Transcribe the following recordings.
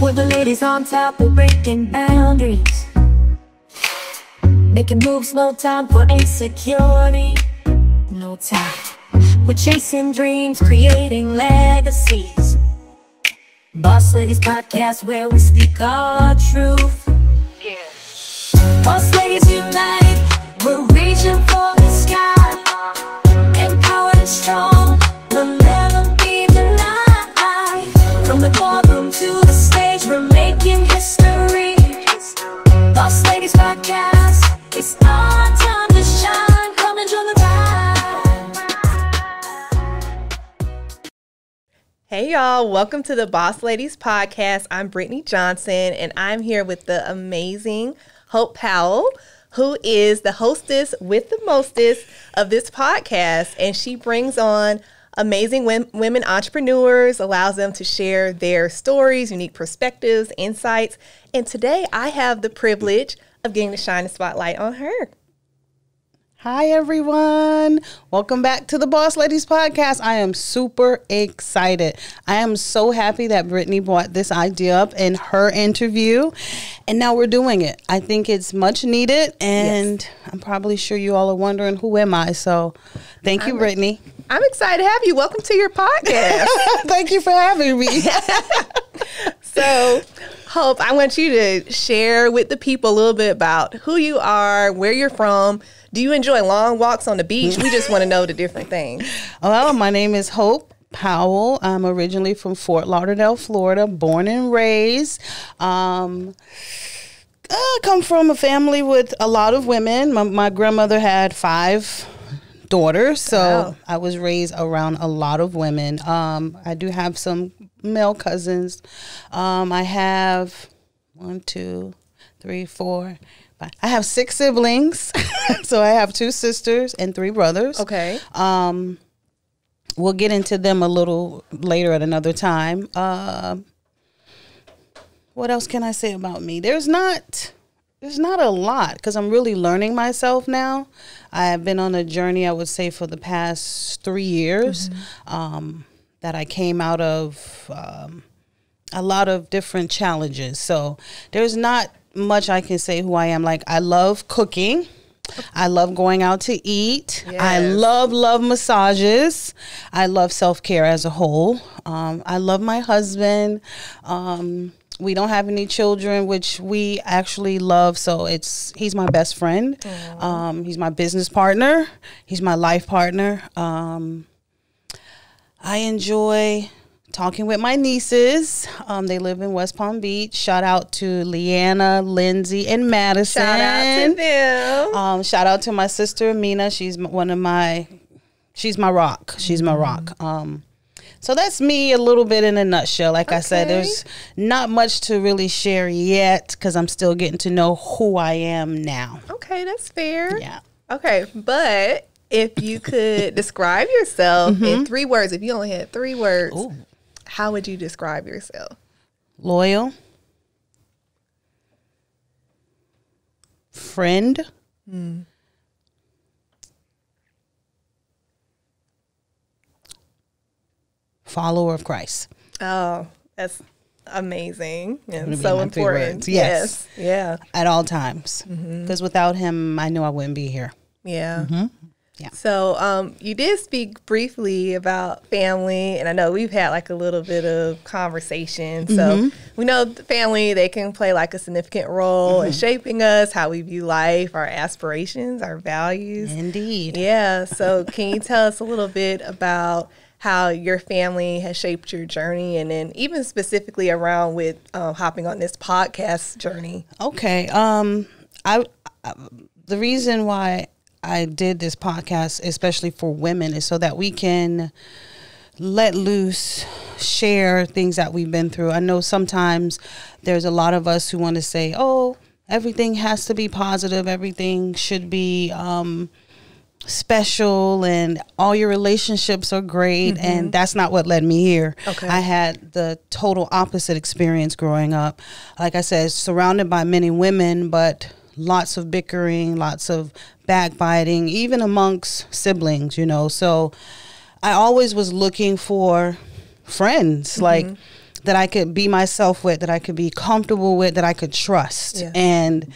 With the ladies on top, we're breaking boundaries, making moves, no time for insecurity, no time. We're chasing dreams, creating legacies. Boss Ladies Podcast, where we speak our truth. Yeah. Boss Ladies unite, we're reaching for the sky. Empowered and strong, we'll never be denied. From the boardroom to the stage, we're making history. Boss Ladies Podcast, it's our time to shine. Come and join the ride. Hey y'all, welcome to the Boss Ladies Podcast. I'm Brittani Johnson, and I'm here with the amazing Hope Powell, who is the hostess with the mostest of this podcast. And she brings on amazing women entrepreneurs, allows them to share their stories, unique perspectives, insights. And today I have the privilege of getting to shine the spotlight on her. Hi, everyone. Welcome back to the Boss Ladies Podcast. I am super excited. I am so happy that Brittani brought this idea up in her interview, and now we're doing it. I think it's much needed, and yes. I'm probably sure you all are wondering, who am I? So thank you, Brittani. I'm excited to have you. Welcome to your podcast. Thank you for having me. So, Hope, I want you to share with the people a little bit about who you are, where you're from. Do you enjoy long walks on the beach? We just want to know the different things. Well, my name is Hope Powell. I'm originally from Fort Lauderdale, Florida, born and raised. I come from a family with a lot of women. My grandmother had 5 daughters, so wow. I was raised around a lot of women. I do have some male cousins. I have 1, 2, 3, 4, 5. I have 6 siblings. So I have 2 sisters and 3 brothers. Okay. We'll get into them a little later at another time. What else can I say about me? There's not a lot, because I'm really learning myself now. I have been on a journey, I would say, for the past 3 years, that I came out of a lot of different challenges. So there's not much I can say who I am. Like, I love cooking. I love going out to eat. Yes. I love massages. I love self-care as a whole. I love my husband. We don't have any children, which we actually love. So he's my best friend. He's my business partner. He's my life partner. I enjoy talking with my nieces. They live in West Palm Beach. Shout out to Leanna, Lindsay, and Madison. Shout out to them. Shout out to my sister, Amina. She's my rock. She's my rock. So that's me a little bit in a nutshell. Like I said, there's not much to really share yet, because I'm still getting to know who I am now. Okay, that's fair. Yeah. Okay, but if you could describe yourself in 3 words, if you only had 3 words, how would you describe yourself? Loyal. Friend. Follower of Christ. Oh, that's amazing and so important. Yes. Yeah. At all times. Because without him, I know I wouldn't be here. Yeah. Yeah. So you did speak briefly about family, and I know we've had like a little bit of conversation. So we know the family, they can play like a significant role in shaping us, how we view life, our aspirations, our values. Indeed. Yeah. So can you tell us a little bit about how your family has shaped your journey, and then even specifically around with hopping on this podcast journey? Okay. The reason why I did this podcast, especially for women, is so that we can let loose, share things that we've been through. I know sometimes there's a lot of us who want to say, oh, everything has to be positive. Everything should be special, and all your relationships are great. And that's not what led me here. Okay. I had the total opposite experience growing up. Like I said, surrounded by many women, but lots of bickering, lots of backbiting, even amongst siblings, you know. So I always was looking for friends. Like, that I could be myself with, that I could be comfortable with, that I could trust. Yeah. And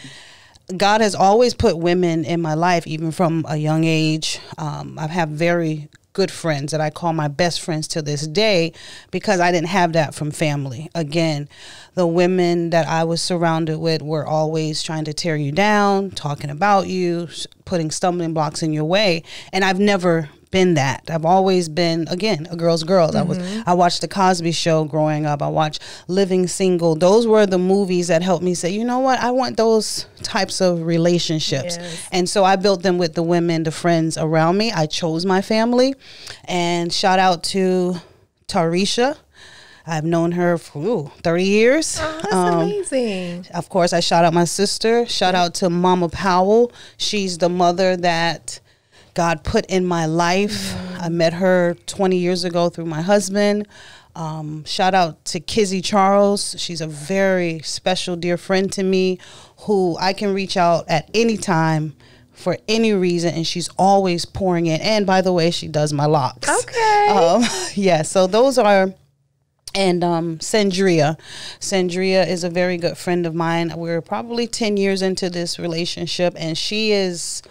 God has always put women in my life, even from a young age. I have very good friends that I call my best friends to this day, because I didn't have that from family. Again, the women that I was surrounded with were always trying to tear you down, talking about you, putting stumbling blocks in your way. And I've never been that. I've always been, again, a girl's girl. I watched The Cosby Show growing up. I watched Living Single. Those were the movies that helped me say, you know what, I want those types of relationships. Yes. And so I built them with the women, the friends around me. I chose my family. And shout out to Tarisha. I've known her for 30 years. Oh, that's amazing. Of course, I shout out my sister. Shout out to Mama Powell. She's the mother that God put in my life. I met her 20 years ago through my husband. Shout out to Kizzy Charles. She's a very special, dear friend to me, who I can reach out at any time for any reason, and she's always pouring in. And by the way, she does my locks. Okay. Yeah, so those are... And Sandria. Sandria is a very good friend of mine. We're probably 10 years into this relationship, and she is...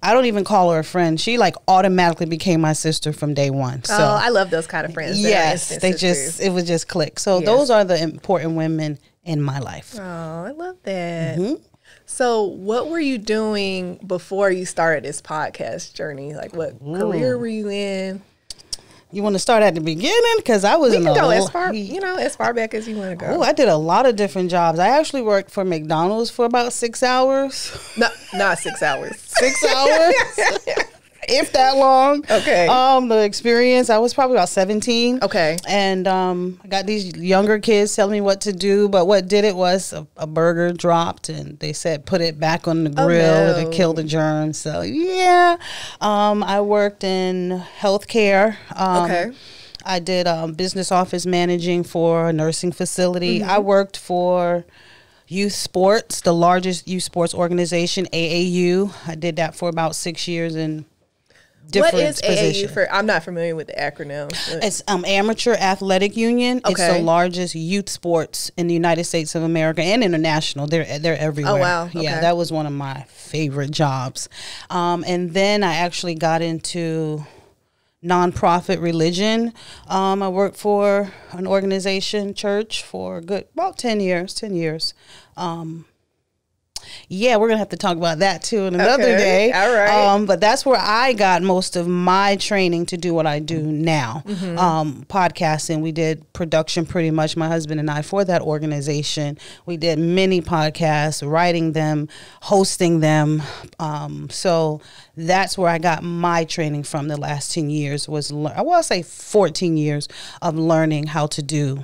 I don't even call her a friend. She like automatically became my sister from day one. So I love those kind of friends. Yes, it would just click. So those are the important women in my life. Oh, I love that. So what were you doing before you started this podcast journey? Like what career were you in? You want to start at the beginning? Because I was we can go as far back as you want to go. Oh, I did a lot of different jobs. I actually worked for McDonald's for about 6 hours. No, not 6 hours. 6 hours? If that long. Okay. The experience, I was probably about 17. Okay. And I got these younger kids telling me what to do, but what did it was a burger dropped, and they said put it back on the grill and it killed the germs. So yeah, I worked in healthcare. Okay. I did business office managing for a nursing facility. I worked for youth sports, the largest youth sports organization, AAU. I did that for about 6 years in different positions. What is AAU for? I'm not familiar with the acronym. It's Amateur Athletic Union. Okay. It's the largest youth sports in the United States of America and international. They're everywhere. Oh, wow. Okay. Yeah, that was one of my favorite jobs. And then I actually got into nonprofit religion. I worked for an organization, church, for about 10 years. Yeah, we're going to have to talk about that too in another day. All right. But that's where I got most of my training to do what I do now. Podcasting, we did production pretty much, my husband and I, for that organization. We did many podcasts, writing them, hosting them. So that's where I got my training from the last 10 years was, I will say 14 years of learning how to do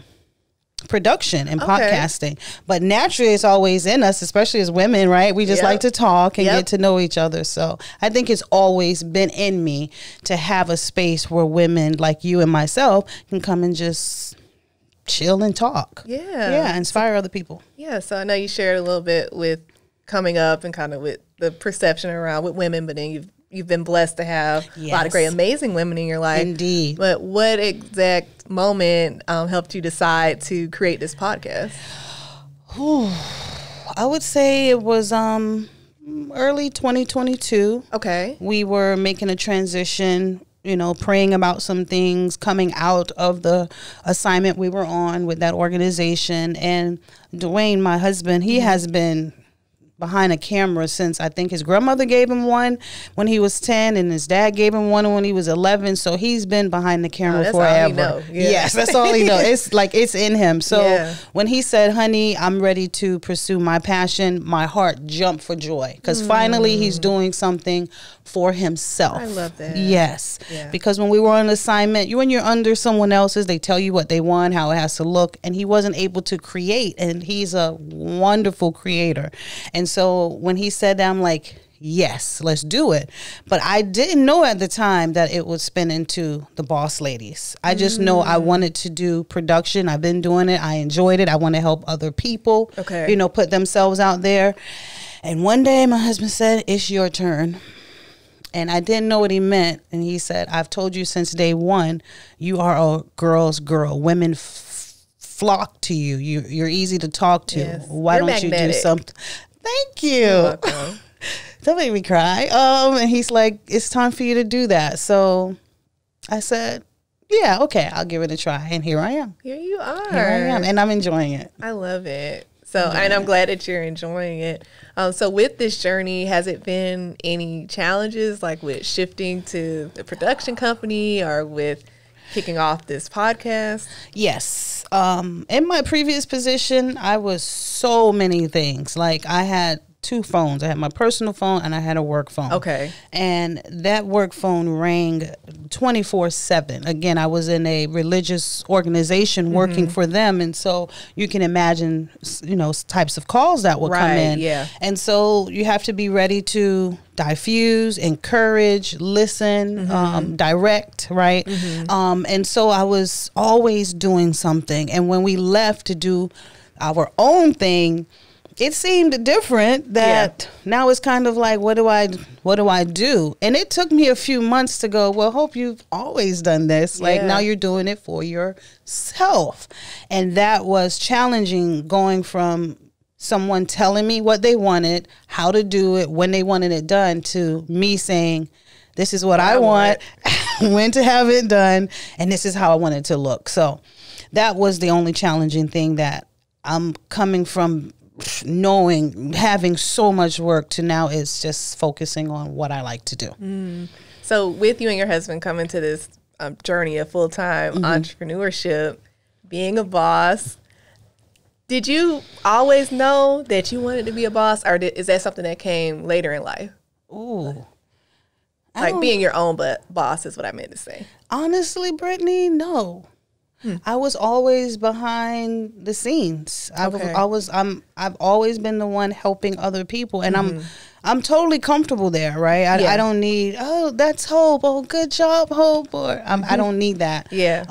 production and podcasting. But naturally it's always in us, especially as women, right? We just like to talk and get to know each other. So I think it's always been in me to have a space where women like you and myself can come and just chill and talk. Yeah, inspire other people. Yeah, so I know you shared a little bit with coming up and kind of with the perception around with women, but then you've been blessed to have a lot of great, amazing women in your life. Indeed. But what exact moment helped you decide to create this podcast? I would say it was early 2022. Okay. We were making a transition, praying about some things, coming out of the assignment we were on with that organization. And Dwayne, my husband, he has been behind a camera since I think his grandmother gave him one when he was 10 and his dad gave him one when he was 11. So he's been behind the camera forever. All he know. Yeah. Yes, that's all he knows. It's like it's in him. So when he said, honey, I'm ready to pursue my passion, my heart jumped for joy because finally he's doing something for himself. I love that. Yes. Yeah. Because when we were on assignment, when you're under someone else's, they tell you what they want, how it has to look. And he wasn't able to create. And he's a wonderful creator. And so when he said that, I'm like, yes, let's do it. But I didn't know at the time that it would spin into the Boss Ladies. I just know I wanted to do production. I've been doing it. I enjoyed it. I want to help other people, put themselves out there. And one day my husband said, it's your turn. And I didn't know what he meant. And he said, I've told you since day one, you are a girl's girl. Women flock to you. You're easy to talk to. Yes. Why You're don't you do magnetic. something? Thank you. You're welcome. Don't make me cry. And he's like, it's time for you to do that. So I said, yeah, okay, I'll give it a try. And here I am. Here you are. Here I am. And I'm enjoying it. I love it. So, and I'm glad that you're enjoying it. So with this journey, has it been any challenges, like with shifting to the production company or with kicking off this podcast? Yes. In my previous position, I was so many things. Like I had 2 phones. I had my personal phone and I had a work phone. Okay. And that work phone rang 24/7. Again, I was in a religious organization working for them. And so you can imagine, types of calls that would come in. Yeah. And so you have to be ready to diffuse, encourage, listen, direct, right? And so I was always doing something. And when we left to do our own thing, it seemed different that now it's kind of like, what do I do? And it took me a few months to go, well, hope you've always done this. Like now you're doing it for yourself. And that was challenging, going from someone telling me what they wanted, how to do it, when they wanted it done, to me saying, this is what I want, when to have it done, and this is how I want it to look. So that was the only challenging thing, that I'm coming from having so much work to now is just focusing on what I like to do. So with you and your husband coming to this journey of full-time entrepreneurship, being a boss, did you always know that you wanted to be a boss, or is that something that came later in life? Ooh. Like being your own boss is what I meant to say. Honestly, Brittany, no. I was always behind the scenes. I've always been the one helping other people, and I'm totally comfortable there, right? I don't need, oh, that's Hope. Oh, good job, Hope. Or I don't need that. Yeah.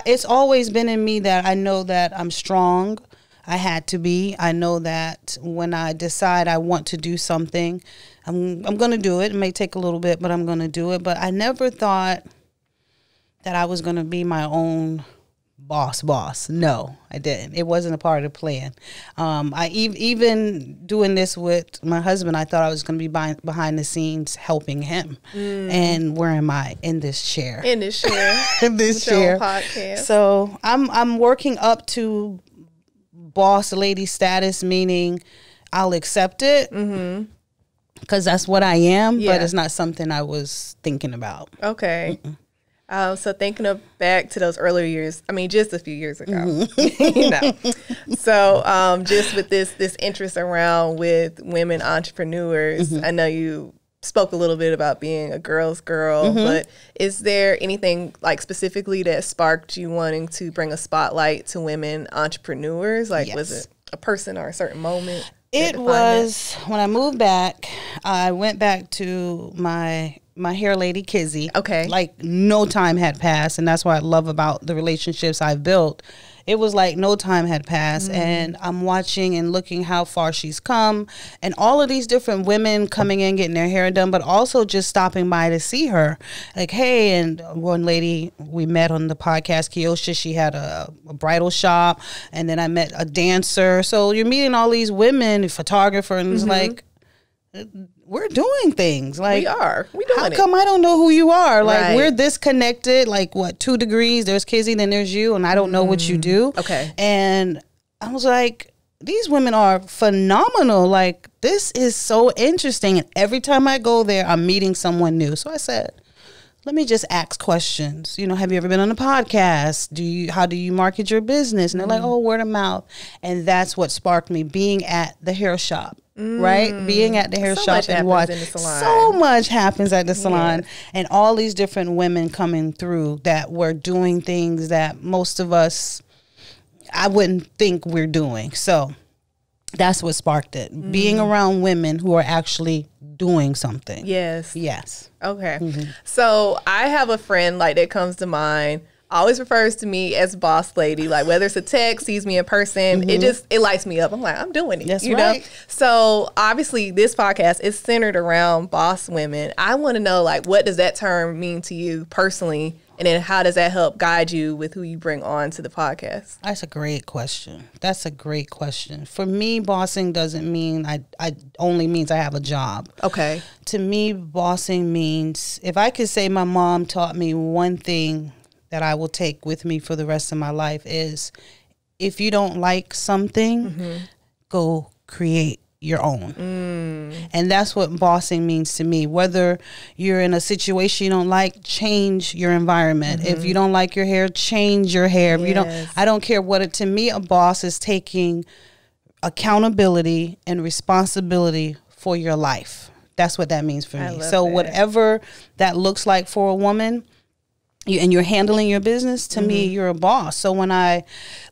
It's always been in me that I know that I'm strong. I had to be. I know that when I decide I want to do something, I'm going to do it. It may take a little bit, but I'm going to do it. But I never thought that I was going to be my own boss. No, I didn't. It wasn't a part of the plan. Even doing this with my husband, I thought I was going to be behind the scenes helping him. And where am I? In this chair. In this chair. In this chair. Podcast. So I'm working up to boss lady status, meaning I'll accept it because that's what I am, but it's not something I was thinking about. Okay. So thinking back to those earlier years, I mean, just a few years ago, So just with this interest around with women entrepreneurs, I know you spoke a little bit about being a girl's girl, but is there anything like specifically that sparked you wanting to bring a spotlight to women entrepreneurs? Like, was it a person or a certain moment? It was when I moved back. I went back to my hair lady, Kizzy. Okay. Like no time had passed. And that's what I love about the relationships I've built. It was like no time had passed. And I'm watching and looking how far she's come. And all of these different women coming in, getting their hair done, but also just stopping by to see her. Like, hey, and one lady we met on the podcast, Kiosha, she had a bridal shop. And then I met a dancer. So you're meeting all these women, a photographer, and it's like, we're doing things. Like, we're doing it. How come I don't know who you are? Like, we're disconnected. Like, what, 2 degrees? There's Kizzy, then there's you, and I don't know what you do. Okay. And I was like, these women are phenomenal. Like, this is so interesting. And every time I go there, I'm meeting someone new. So I said, let me just ask questions. You know, have you ever been on a podcast? How do you market your business? And they're like, oh, word of mouth. And that's what sparked me, being at the hair shop. Right? Being at the hair shop and watching. So much happens at the salon. And all these different women coming through that were doing things that most of us, I wouldn't think we're doing. So that's what sparked it. Being around women who are actually doing something. Yes. Yes. Okay. So I have a friend like that comes to mind. always refers to me as boss lady. Like whether it's a text, sees me in person, it lights me up. I'm like, I'm doing it. That's you right. know? So obviously this podcast is centered around boss women. I want to know, like, what does that term mean to you personally? And then how does that help guide you with who you bring on to the podcast? That's a great question. That's a great question. For me, bossing doesn't mean I only means I have a job. Okay. To me, bossing means, if I could say my mom taught me one thing that I will take with me for the rest of my life is, if you don't like something, go create your own. And that's what bossing means to me. Whether you're in a situation you don't like, change your environment. If you don't like your hair, change your hair. If you don't, I don't care what it, to me, a boss is taking accountability and responsibility for your life. That's what that means for me. So whatever that looks like for a woman, and you're handling your business, to me, you're a boss. So when I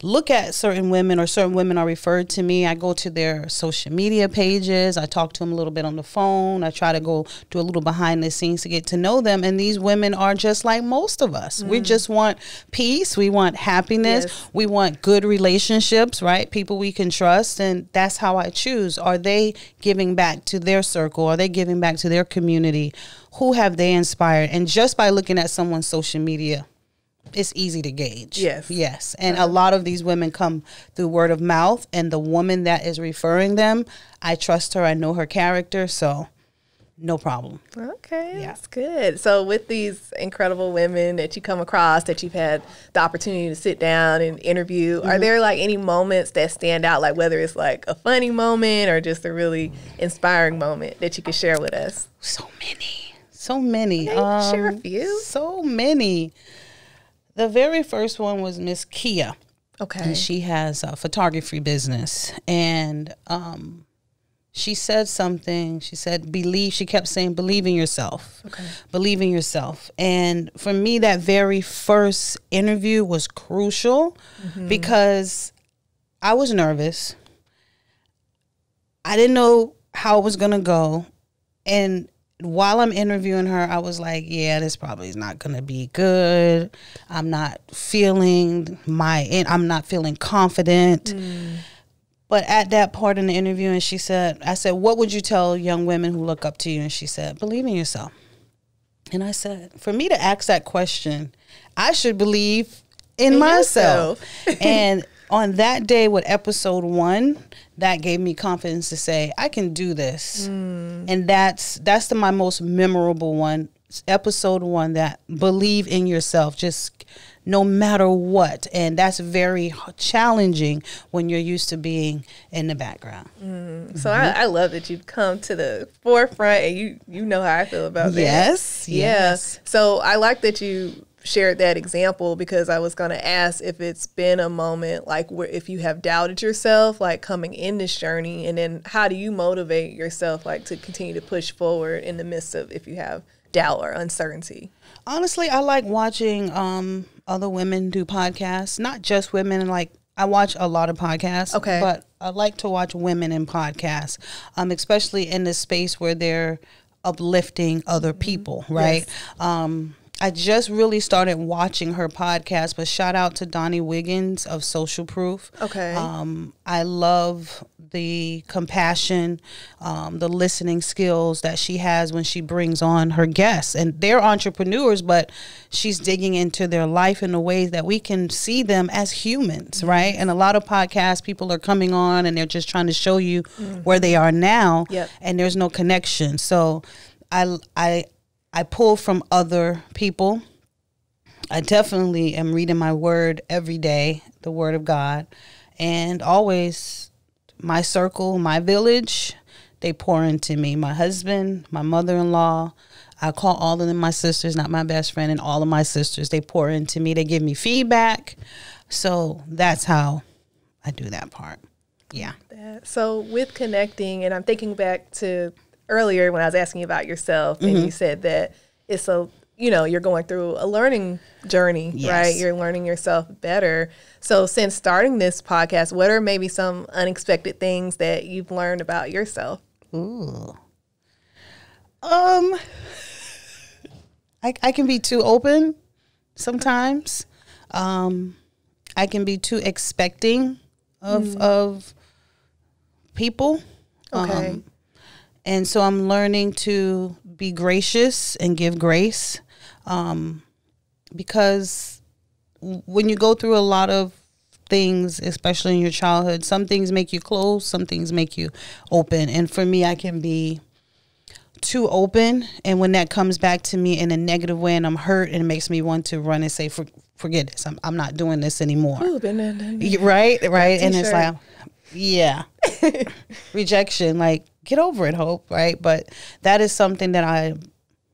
look at certain women, or certain women are referred to me, I go to their social media pages. I talk to them a little bit on the phone. I try to go do a little behind the scenes to get to know them. And these women are just like most of us. We just want peace. We want happiness. We want good relationships, right? People we can trust. And that's how I choose. Are they giving back to their circle? Are they giving back to their community? Who have they inspired? And just by looking at someone's social media, it's easy to gauge. Yes. And a lot of these women come through word of mouth. And the woman that is referring them, I trust her. I know her character. So no problem. Okay, that's good. So with these incredible women that you come across, that you've had the opportunity to sit down and interview, are there like any moments that stand out, like whether it's like a funny moment or just a really inspiring moment that you could share with us? So many. Share a few. So many. The very first one was Miss Kia. Okay. And she has a photography business. And she said something. She said, believe. She kept saying, believe in yourself. Okay. Believe in yourself. And for me, that very first interview was crucial because I was nervous. I didn't know how it was going to go. And while I'm interviewing her, I was like, yeah, this probably is not going to be good. I'm not feeling confident. But at that part in the interview, and I said, what would you tell young women who look up to you? And she said, believe in yourself. And I said, for me to ask that question, I should believe in myself. And on that day with episode 1, that gave me confidence to say, I can do this. And that's my most memorable one. Episode 1, that believe in yourself, just no matter what. And that's very challenging when you're used to being in the background. So I love that you've come to the forefront, and you know how I feel about that. Yes. So I like that you shared that example, because I was going to ask if it's been a moment like where, if you have doubted yourself, like coming in this journey, and then how do you motivate yourself, like to continue to push forward in the midst of, if you have doubt or uncertainty? Honestly, I like watching other women do podcasts, not just women. Like, I watch a lot of podcasts, but I like to watch women in podcasts, especially in the space where they're uplifting other people, right? I just really started watching her podcast, but shout out to Donnie Wiggins of Social Proof. I love the compassion, the listening skills that she has when she brings on her guests. And they're entrepreneurs, but she's digging into their life in a way that we can see them as humans, right? And a lot of podcasts, people are coming on and they're just trying to show you where they are now, and there's no connection. So I pull from other people. I definitely am reading my word every day, the word of God. And always my circle, my village, they pour into me. My husband, my mother-in-law, I call all of them my sisters, not my best friend, and all of my sisters, they pour into me. They give me feedback. So that's how I do that part. Yeah. So with connecting, and I'm thinking back to earlier when I was asking you about yourself, and you said that it's you're going through a learning journey, right? You're learning yourself better. So since starting this podcast, what are maybe some unexpected things that you've learned about yourself? I can be too open sometimes. I can be too expecting of people. Okay. And so I'm learning to be gracious and give grace, because when you go through a lot of things, especially in your childhood, some things make you close, some things make you open. And for me, I can be too open, and when that comes back to me in a negative way and I'm hurt, and it makes me want to run and say, forget this, I'm not doing this anymore. Ooh, right and it's like, yeah. Rejection, like, get over it, Hope, right? But that is something that I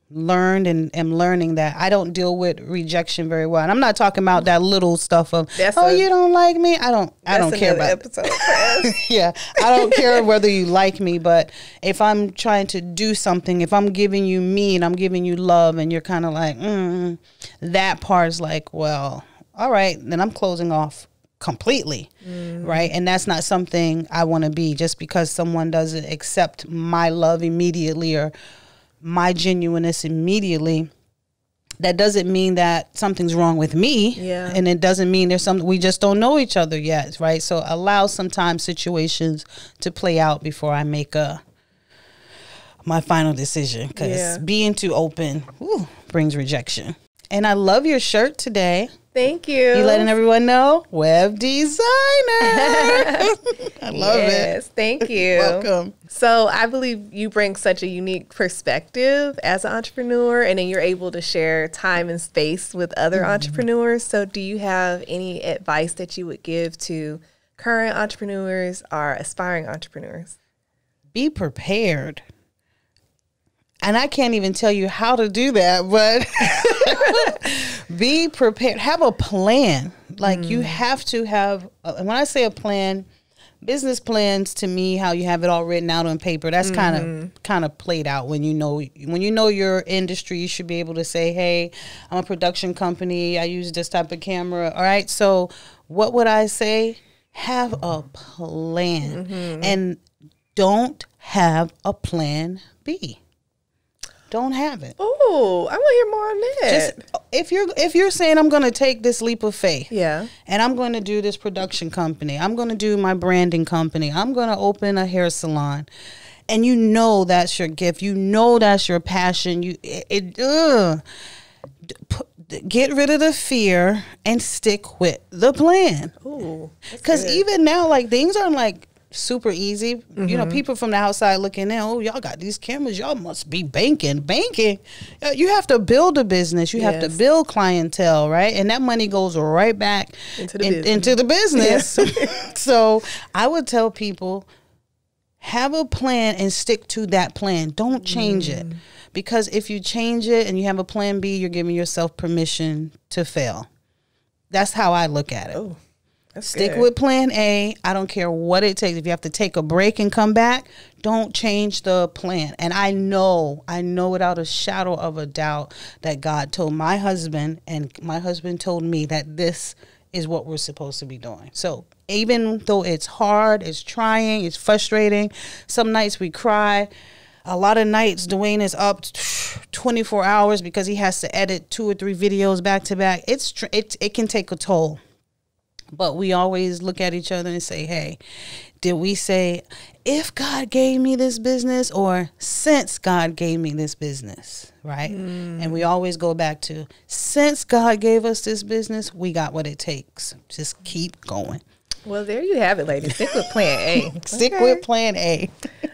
learned and am learning, that I don't deal with rejection very well. And I'm not talking about that little stuff of, you don't like me. I don't care about episode. Yeah, I don't care whether you like me, but if I'm trying to do something, if I'm giving you me and I'm giving you love, and you're kind of like, that part is like, well, all right, then I'm closing off completely, right? And that's not something I want to be. Just because someone doesn't accept my love immediately or my genuineness immediately, that doesn't mean that something's wrong with me. Yeah. And it doesn't mean there's something, we just don't know each other yet, right? So allow sometimes situations to play out before I make my final decision, because being too open brings rejection. And I love your shirt today. Thank you. You letting everyone know? Web designer. I love it. Yes, thank you. Welcome. So I believe you bring such a unique perspective as an entrepreneur, and then you're able to share time and space with other entrepreneurs. So do you have any advice that you would give to current entrepreneurs or aspiring entrepreneurs? Be prepared. And I can't even tell you how to do that, but be prepared. Have a plan. Like you have to have, and when I say a plan, business plans to me, how you have it all written out on paper, that's kind of played out. When you know your industry, you should be able to say, hey, I'm a production company, I use this type of camera. All right. So what would I say? Have a plan, and don't have a plan B. Don't have it. Oh, I want to hear more on that. Just if you're saying, I'm going to take this leap of faith, and I'm going to do this production company, I'm going to do my branding company, I'm going to open a hair salon, and you know that's your gift, you know that's your passion, get rid of the fear and stick with the plan. Ooh, because even now, like, things aren't like super easy. You know, people from the outside looking in, oh, y'all got these cameras, y'all must be banking. You have to build a business, you have to build clientele, right? And that money goes right back into the business. So I would tell people, have a plan and stick to that plan. Don't change it, because if you change it and you have a plan B, you're giving yourself permission to fail. That's how I look at it. Oh, stick with plan A. I don't care what it takes. If you have to take a break and come back, don't change the plan. And I know without a shadow of a doubt that God told my husband, and my husband told me, that this is what we're supposed to be doing. So even though it's hard, it's trying, it's frustrating, some nights we cry. A lot of nights Dwayne is up 24 hours because he has to edit 2 or 3 videos back to back. It can take a toll. But we always look at each other and say, hey, did we say, if God gave me this business, or since God gave me this business, right? And we always go back to, since God gave us this business, we got what it takes. Just keep going. Well, there you have it, ladies. Stick with plan A. Stick with plan A.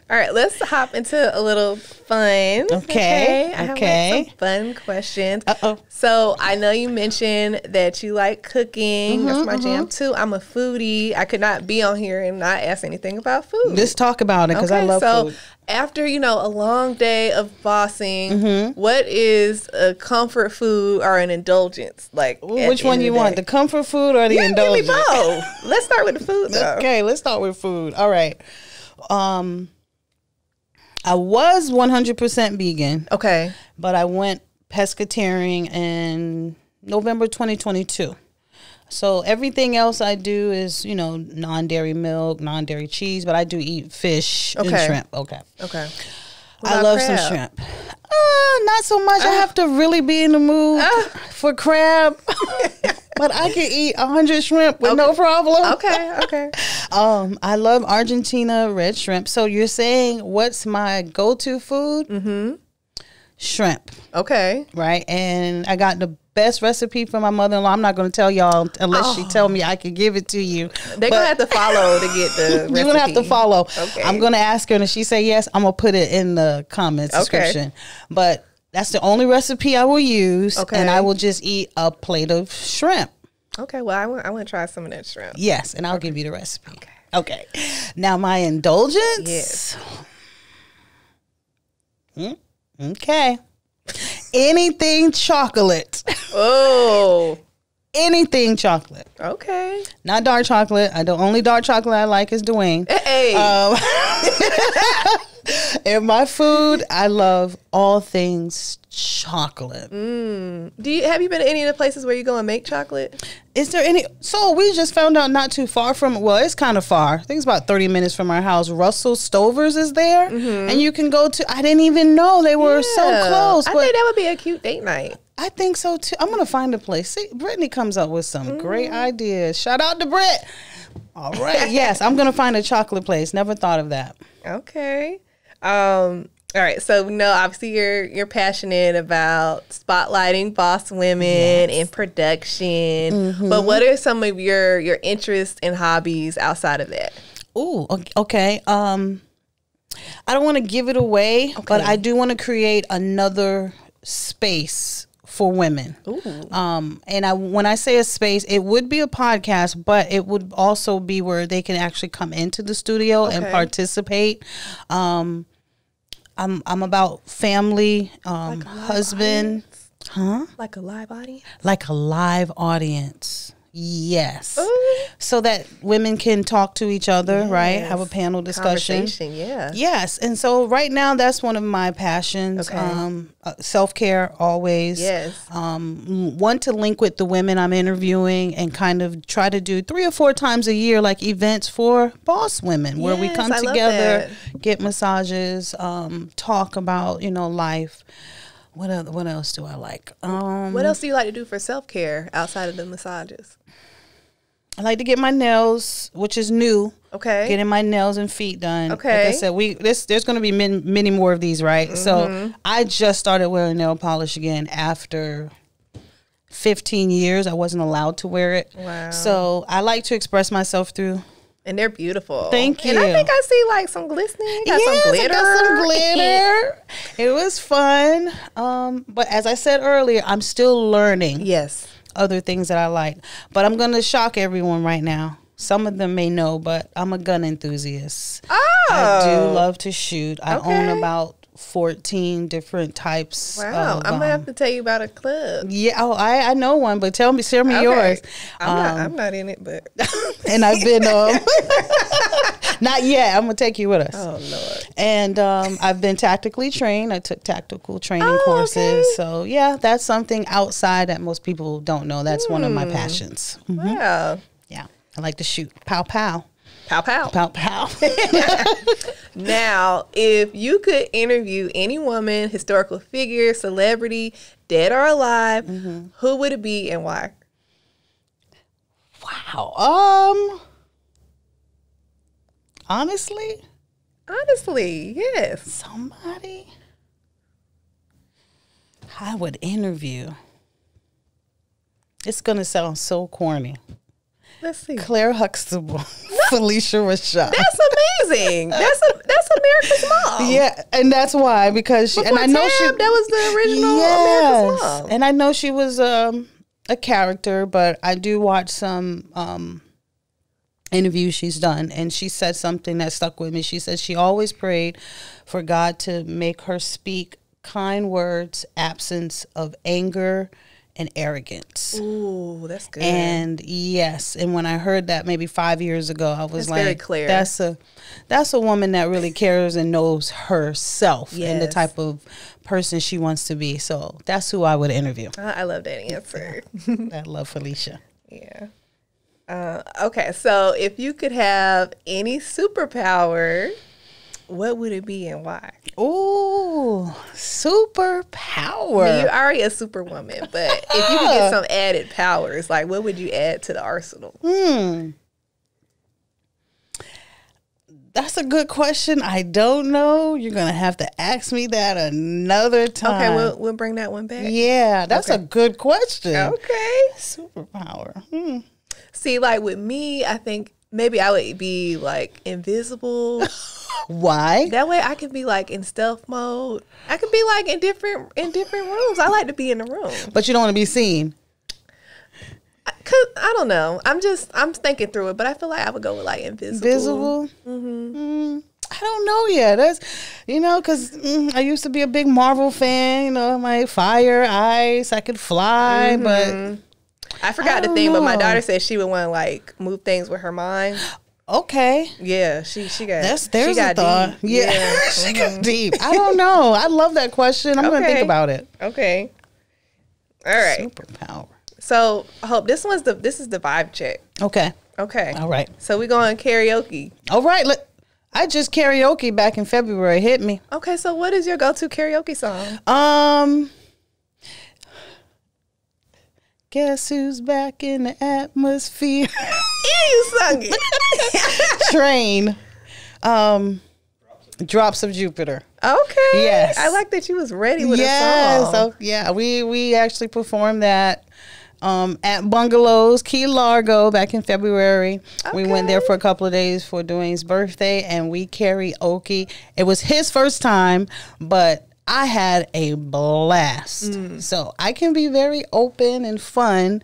All right, let's hop into a little fun. Okay. I have like some fun questions. So I know you mentioned that you like cooking. That's my jam too. I'm a foodie. I could not be on here and not ask anything about food. Let's talk about it, because I love food. After, a long day of bossing, what is a comfort food or an indulgence? Like, which one you want, the comfort food or the indulgence? Give me both. Let's start with the food, though. Okay, let's start with food. All right. I was 100% vegan. Okay. But I went pescatarian in November 2022. So everything else I do is, non-dairy milk, non-dairy cheese, but I do eat fish and shrimp. Okay. I love some shrimp. Not so much. I have to really be in the mood for crab. but I can eat 100 shrimp with no problem. Okay. I love Argentina red shrimp. So you're saying what's my go-to food? Mm-hmm. Shrimp. Okay. Right. And I got the best recipe from my mother-in-law. I'm not going to tell y'all unless she tell me I can give it to you. They're going to have to follow to get the recipe. You're going to have to follow. Okay. I'm going to ask her, and if she say yes, I'm going to put it in the comments description. But that's the only recipe I will use, and I will just eat a plate of shrimp. Okay, well, I want to try some of that shrimp. Yes, and I'll give you the recipe. Okay. Now, my indulgence. Yes. Okay. Anything chocolate. Oh. Anything chocolate. Okay. Not dark chocolate. The only dark chocolate I like is Dwayne. Hey. In my food, I love all things chocolate. Have you been to any of the places where you go and make chocolate? Is there any? So we just found out not too far from. Well, it's kind of far. I think it's about 30 minutes from our house. Russell Stover's is there, and you can go to. I didn't even know they were so close. I think that would be a cute date night. I think so too. I'm gonna find a place. See, Brittany comes up with some great ideas. Shout out to Britt. All right. Yes, I'm gonna find a chocolate place. Never thought of that. Okay. All right. So obviously you're passionate about spotlighting boss women in production. But what are some of your interests and hobbies outside of that? Ooh, okay. I don't want to give it away, but I do want to create another space for women. And when I say a space, it would be a podcast, but it would also be where they can actually come into the studio and participate. I'm about family, like husband. Like a live audience? Like a live audience. Yes. So that women can talk to each other, right? Have a panel discussion. Conversation, yeah. Yes. And so right now that's one of my passions. Self-care always. Yes. Want to link with the women I'm interviewing and kind of try to do 3 or 4 times a year like events for boss women where we come together, get massages, talk about, life. What else do I like? What else do you like to do for self-care outside of the massages? I like to get my nails, which is new. Okay. Getting my nails and feet done. Okay. Like I said, there's going to be many more of these, right? So I just started wearing nail polish again after 15 years. I wasn't allowed to wear it. Wow. So I like to express myself through. And they're beautiful. Thank you. And I think I see like some glistening. Got some glitter. I got some glitter. It was fun. But as I said earlier, I'm still learning. Yes. Other things that I like. But I'm going to shock everyone right now. Some of them may know, but I'm a gun enthusiast. Oh. I do love to shoot. I own about 14 different types. Wow. I'm going to have to tell you about a club. Yeah. Oh, I know one, but share me yours. I'm not in it, but. And I've been, not yet. I'm going to take you with us. Oh, Lord. And I've been tactically trained. I took tactical training courses. Okay. So, yeah, that's something outside that most people don't know. That's one of my passions. Wow. Yeah. I like to shoot. Pow, pow. Pow, pow. Pow, pow. Now, if you could interview any woman, historical figure, celebrity, dead or alive, who would it be and why? Wow. Honestly, yes. Somebody I would interview. It's gonna sound so corny. Let's see. Claire Huxtable, Felicia Rashad. That's amazing. That's America's Mom. Yeah, and that's why because she, that was the original America's Mom. And I know she was a character, but I do watch some interviews she's done, and she said something that stuck with me. She said she always prayed for God to make her speak kind words, absence of anger and arrogance. Ooh, that's good. And yes, and when I heard that maybe 5 years ago, I was like, very clear. That's a woman that really cares and knows herself and the type of person she wants to be. So that's who I would interview. I love that answer. I love Felicia. Yeah. Okay, so if you could have any superpower, what would it be and why? Ooh. superpower. I mean, you're already a superwoman, but if you could get some added powers, like what would you add to the arsenal? That's a good question. I don't know. You're going to have to ask me that another time. Okay, we'll bring that one back. Yeah, that's a good question. Okay. Superpower. See, like with me, I think maybe I would be like invisible. Why? That way I could be like in stealth mode. I could be like in different rooms. I like to be in the room. But you don't want to be seen. Cause I don't know. I'm thinking through it, but I feel like I would go with like invisible. I don't know yet. That's, because I used to be a big Marvel fan. My fire, ice, I could fly, but I forgot the thing. But my daughter said she would want to like move things with her mind. Okay. Yeah, she got. There's a thought. Deep. Yeah, she got deep. I don't know. I love that question. I'm gonna think about it. Okay. All right. Superpower. So, Hope, this is the vibe check. Okay. All right. So we going karaoke. All right. Look, I just karaoke back in February. Hit me. Okay. So what is your go-to karaoke song? Guess who's back in the atmosphere? You sung it. Train. Drops of Jupiter. Okay. Yes. I like that you was ready with a song. So yeah, we actually performed that at Bungalows, Key Largo, back in February. Okay. We went there for a couple of days for Dwayne's birthday, and we karaoke. It was his first time, but I had a blast. So I can be very open and fun,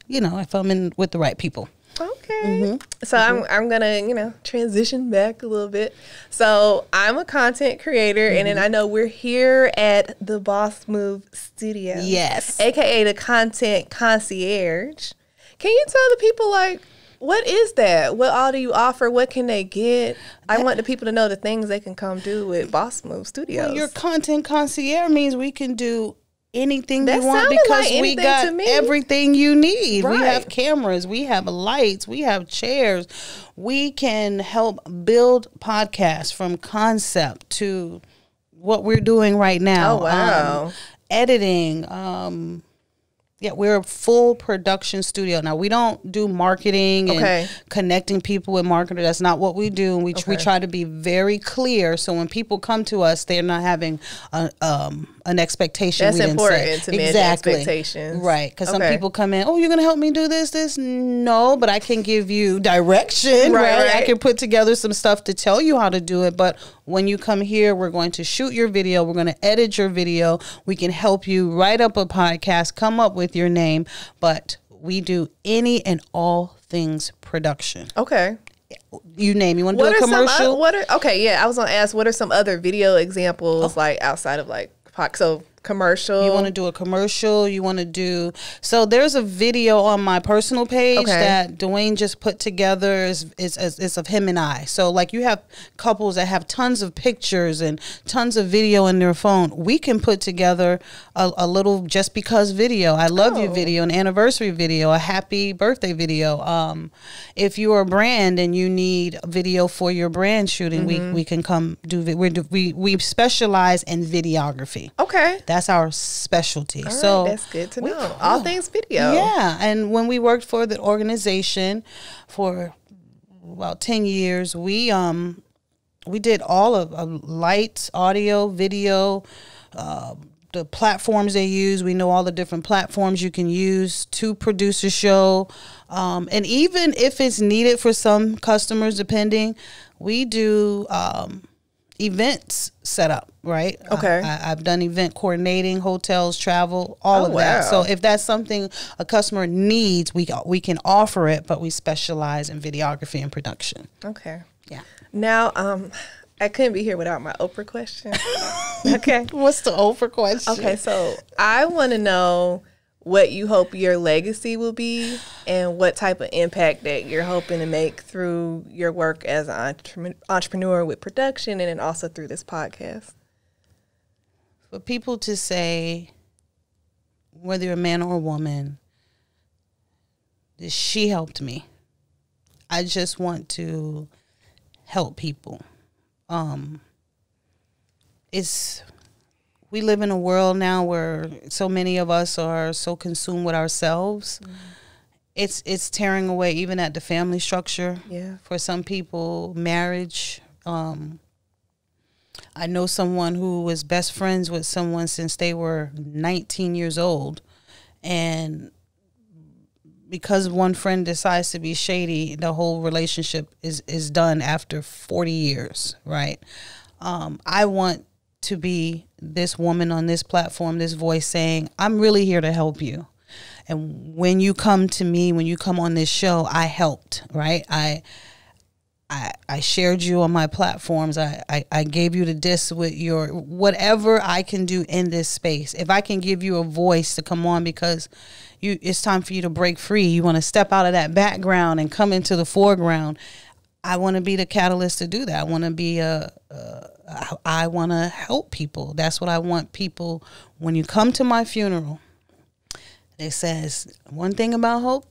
if I'm in with the right people. Okay. So I'm gonna, transition back a little bit. So I'm a content creator, and then I know we're here at the Boss Move Studio. Yes. AKA the Content Concierge. Can you tell the people, like, what is that? What all do you offer? What can they get? I want the people to know the things they can come do with Boss Move Studios. Well, your content concierge means we can do anything that you want, because we got everything you need. Right. We have cameras, we have lights, we have chairs. We can help build podcasts from concept to what we're doing right now. Oh, wow. Editing. We're a full production studio. Now, we don't do marketing and connecting people with marketers. That's not what we do. And we try to be very clear. So when people come to us, they're not having an expectation. That's important to manage expectations. Right. Because some people come in, you're going to help me do this? No, but I can give you direction. Right. I can put together some stuff to tell you how to do it. But when you come here, we're going to shoot your video. We're going to edit your video. We can help you write up a podcast, come up with your name. But we do any and all things production. Okay. You name. You want to do a commercial? I was going to ask, what are some other video examples, like outside of like, so commercial? You want to do a commercial? You want to do... So there's a video on my personal page that Dwayne just put together. Is of him and I. So like you have couples that have tons of pictures and tons of video in their phone. We can put together a little just because video. I love you video, an anniversary video, a happy birthday video. If you're a brand and you need a video for your brand shooting, we can come do. We specialize in videography. Okay. That's our specialty. All right, so that's good to know. All things video. Yeah. And when we worked for the organization for about 10 years, we did all of lights, audio, video, the platforms they use. We know all the different platforms you can use to produce a show. And even if it's needed for some customers, depending, we do events set up, right? Okay. I've done event coordinating, hotels, travel, all of that. So if that's something a customer needs, we can offer it, but we specialize in videography and production. Okay. Yeah. Now, I couldn't be here without my Oprah question. Okay. What's the Oprah question? Okay, so I want to know what you hope your legacy will be and what type of impact that you're hoping to make through your work as an entrepreneur with production and then also through this podcast. For people to say, whether you're a man or a woman, that she helped me. I just want to help people. It's we live in a world now where so many of us are so consumed with ourselves. It's tearing away even at the family structure. Yeah. For some people, marriage. I know someone who was best friends with someone since they were 19 years old. And because one friend decides to be shady, the whole relationship is done after 40 years, right? I want to be this woman on this platform, this voice saying, I'm really here to help you. And when you come to me, when you come on this show, I helped, right? I shared you on my platforms. I gave you the disc with your whatever I can do in this space. If I can give you a voice to come on because it's time for you to break free. You want to step out of that background and come into the foreground. I want to be the catalyst to do that. I want to be I want to help people. That's what I want people. When you come to my funeral, it says one thing about Hope.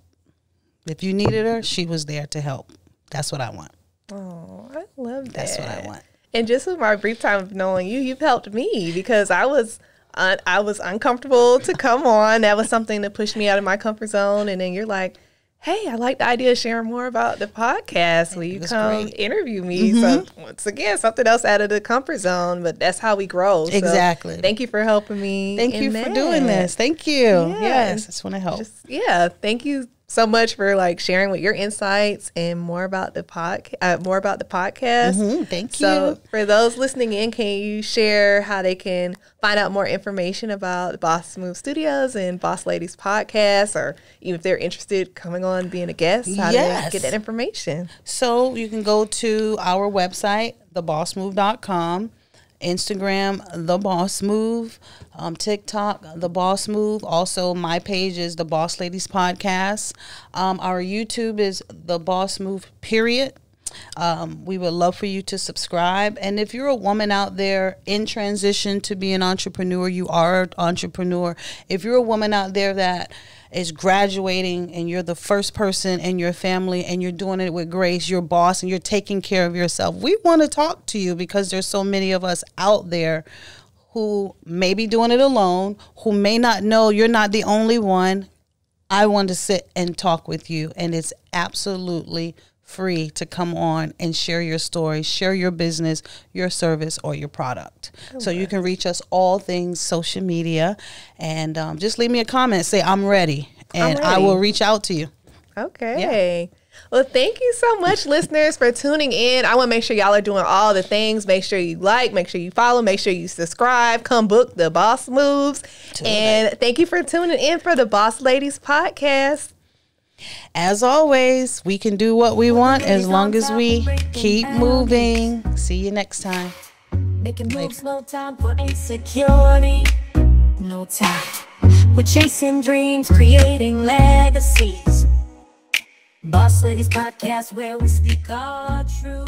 If you needed her, she was there to help. That's what I want. Oh, I love that. That's what I want. And just with my brief time of knowing you, you've helped me because I was uncomfortable to come on. That was something that pushed me out of my comfort zone. And then you're like, hey, I like the idea of sharing more about the podcast. Will you come interview me? So once again, something else out of the comfort zone, but that's how we grow. Exactly. So thank you for helping me. Thank you for doing this. Thank you. Yes, I just want to help. Thank you so much for like sharing with your insights and more about the podcast. Thank you. So for those listening in, can you share how they can find out more information about Boss Move Studios and Boss Ladies podcast, or even if they're interested coming on being a guest, how do they get that information? So you can go to our website, thebossmove.com, Instagram, The Boss Move, TikTok, The Boss Move. Also, my page is The Boss Ladies Podcast. Our YouTube is The Boss Move, period. We would love for you to subscribe. And if you're a woman out there in transition to be an entrepreneur, you are an entrepreneur. If you're a woman out there that is graduating and you're the first person in your family and you're doing it with grace, you're boss and you're taking care of yourself, we want to talk to you because there's so many of us out there who may be doing it alone, who may not know you're not the only one. I want to sit and talk with you, and it's absolutely free to come on and share your story, share your business, your service, or your product. So you can reach us all things social media, and just leave me a comment, say I'm ready, and I will reach out to you. Okay. Yeah. Well, thank you so much, listeners, for tuning in. I want to make sure y'all are doing all the things. Make sure you like, make sure you follow, make sure you subscribe. Come book the Boss Moves. And thank you for tuning in for the Boss Ladies podcast. As always, we can do what we want as long as we keep moving. See you next time. Making moves, no time for insecurity. No time. We're chasing dreams, creating legacies. Boss Ladies Podcast, where we speak our truth.